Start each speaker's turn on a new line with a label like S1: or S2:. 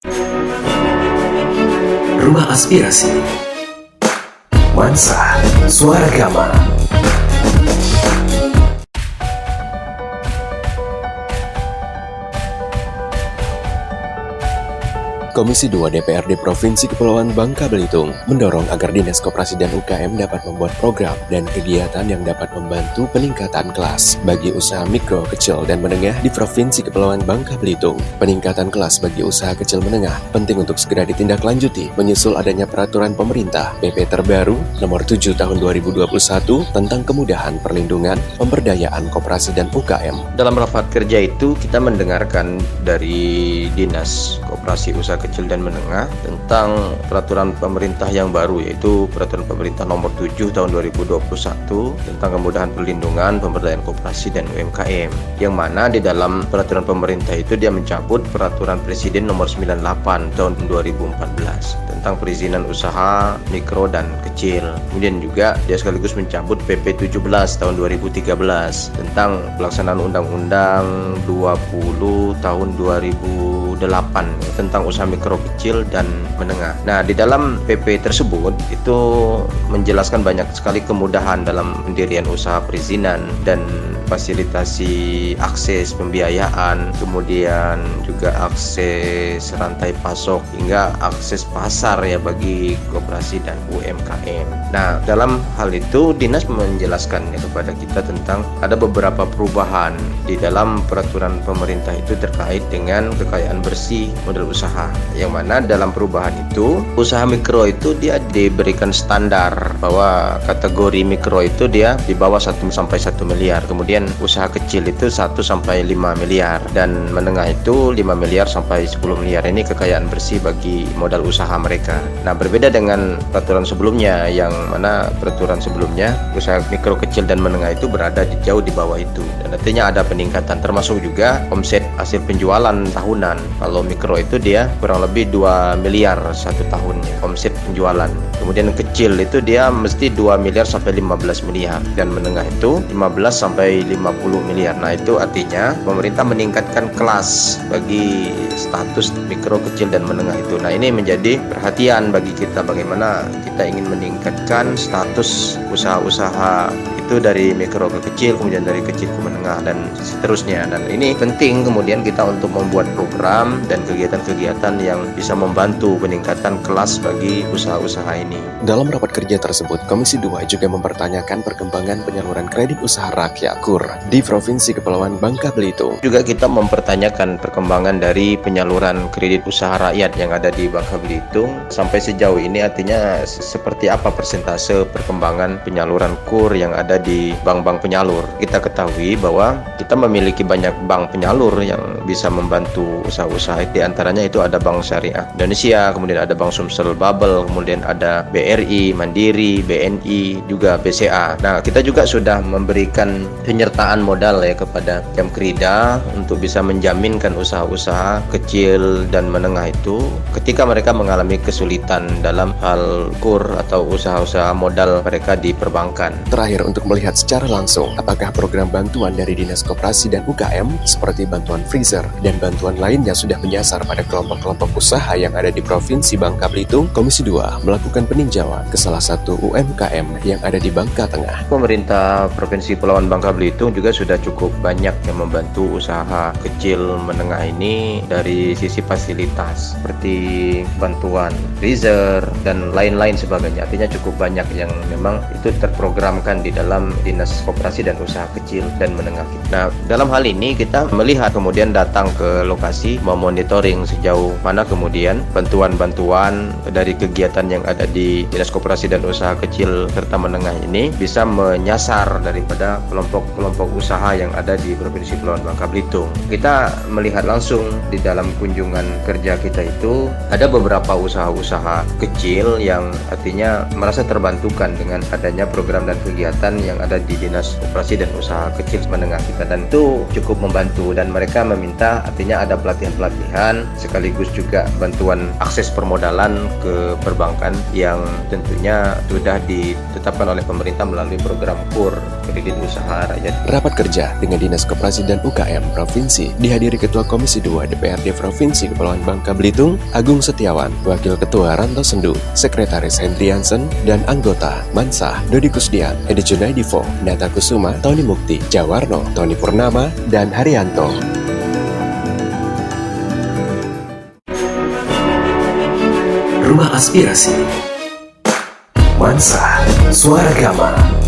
S1: Rumah Aspirasi Mansa Suara Gama. Komisi 2 DPRD Provinsi Kepulauan Bangka Belitung mendorong agar Dinas Koperasi dan UKM dapat membuat program dan kegiatan yang dapat membantu peningkatan kelas bagi usaha mikro, kecil, dan menengah di Provinsi Kepulauan Bangka Belitung. Peningkatan kelas bagi usaha kecil menengah penting untuk segera ditindaklanjuti menyusul adanya peraturan pemerintah PP terbaru nomor 7 tahun 2021 tentang kemudahan perlindungan pemberdayaan koperasi dan UKM.
S2: Dalam rapat kerja itu kita mendengarkan dari Dinas Koperasi Usaha Kecil dan Menengah tentang peraturan pemerintah yang baru, yaitu peraturan pemerintah nomor 7 tahun 2021 tentang kemudahan perlindungan pemberdayaan koperasi dan UMKM, yang mana di dalam peraturan pemerintah itu dia mencabut peraturan presiden nomor 98 tahun 2014 tentang perizinan usaha mikro dan kecil. Kemudian juga dia sekaligus mencabut PP 17 tahun 2013 tentang pelaksanaan Undang-Undang 20 tahun 2008 tentang usaha mikro, kecil, dan menengah. Nah, di dalam PP tersebut itu menjelaskan banyak sekali kemudahan dalam pendirian usaha perizinan dan fasilitasi akses pembiayaan, kemudian juga akses rantai pasok hingga akses pasar ya bagi koperasi dan UMKM. Nah, dalam hal itu Dinas menjelaskan ya kepada kita tentang ada beberapa perubahan di dalam peraturan pemerintah itu terkait dengan kekayaan bersih modal usaha, yang mana dalam perubahan itu usaha mikro itu dia diberikan standar bahwa kategori mikro itu dia di bawah 1 sampai 1 miliar, kemudian usaha kecil itu 1 sampai 5 miliar, dan menengah itu 5 miliar sampai 10 miliar. Ini kekayaan bersih bagi modal usaha mereka. Nah, berbeda dengan peraturan sebelumnya, yang mana peraturan sebelumnya usaha mikro, kecil, dan menengah itu berada jauh di bawah itu, dan artinya ada peningkatan termasuk juga omset hasil penjualan tahunan. Kalau mikro itu dia kurang lebih 2 miliar satu tahunnya omset penjualan. Kemudian kecil itu dia mesti 2 miliar sampai 15 miliar, dan menengah itu 15 sampai 50 miliar. Nah, itu artinya pemerintah meningkatkan kelas bagi status mikro, kecil, dan menengah itu. Nah, ini menjadi perhatian bagi kita bagaimana kita ingin meningkatkan status usaha-usaha itu dari mikro ke kecil, kemudian dari kecil ke menengah, dan seterusnya. Dan ini penting kemudian kita untuk membuat program dan kegiatan-kegiatan yang bisa membantu peningkatan kelas bagi usaha-usaha ini.
S1: Dalam rapat kerja tersebut, Komisi 2 juga mempertanyakan perkembangan penyaluran kredit usaha rakyat KUR di Provinsi Kepulauan Bangka Belitung.
S2: Juga kita mempertanyakan perkembangan dari penyaluran kredit usaha rakyat yang ada di Bangka Belitung sampai sejauh ini, artinya seperti apa persentase perkembangan penyaluran KUR yang ada di bank-bank penyalur. Kita ketahui bahwa kita memiliki banyak bank penyalur yang bisa membantu usaha-usaha. Di antaranya itu ada Bank Syariah Indonesia, kemudian ada Bank Sumsel Babel, kemudian ada BRI, Mandiri, BNI, juga BCA. Nah, kita juga sudah memberikan penyertaan modal ya kepada Jamkrida untuk bisa menjaminkan usaha-usaha kecil dan menengah itu ketika mereka mengalami kesulitan dalam hal KUR atau usaha-usaha modal mereka di perbankan.
S1: Terakhir, untuk melihat secara langsung apakah program bantuan dari Dinas Koperasi dan UKM seperti bantuan freezer dan bantuan lainnya sudah menyasar pada kelompok-kelompok usaha yang ada di Provinsi Bangka Belitung, Komisi 2 melakukan peninjauan ke salah satu UMKM yang ada di Bangka Tengah.
S2: Pemerintah Provinsi Kepulauan Bangka Belitung juga sudah cukup banyak yang membantu usaha kecil menengah ini dari sisi fasilitas seperti bantuan freezer dan lain-lain sebagainya. Artinya cukup banyak yang memang itu terprogramkan di dalam Dinas Koperasi dan Usaha Kecil dan Menengah. Nah, dalam hal ini kita melihat kemudian datang ke lokasi memonitoring sejauh mana kemudian bantuan-bantuan dari kegiatan yang ada di Dinas Koperasi dan Usaha Kecil serta Menengah ini bisa menyasar daripada kelompok-kelompok usaha yang ada di Provinsi Kepulauan Bangka Belitung. Kita melihat langsung di dalam kunjungan kerja kita itu ada beberapa usaha-usaha kecil yang artinya merasa terbantukan dengan adanya program dan kegiatan yang ada di Dinas Koperasi dan Usaha Kecil Menengah kita, dan itu cukup membantu, dan mereka meminta artinya ada pelatihan-pelatihan sekaligus juga bantuan akses permodalan ke perbankan yang tentunya sudah ditetapkan oleh pemerintah melalui program KUR kredit usaha rakyat.
S1: Rapat kerja dengan Dinas Koperasi dan UKM Provinsi dihadiri Ketua Komisi 2 DPRD Provinsi Kepulauan Bangka Belitung, Agung Setiawan, Wakil Ketua Ranto Sendu, Sekretaris Hendriansen, dan anggota Mansah, Dodi Kusdian, Edi Junaidivo, Nata Kusuma, Tony Mukti, Jawarno, Tony Purnama, dan Haryanto. Rumah Aspirasi Mansah, Suara Gama.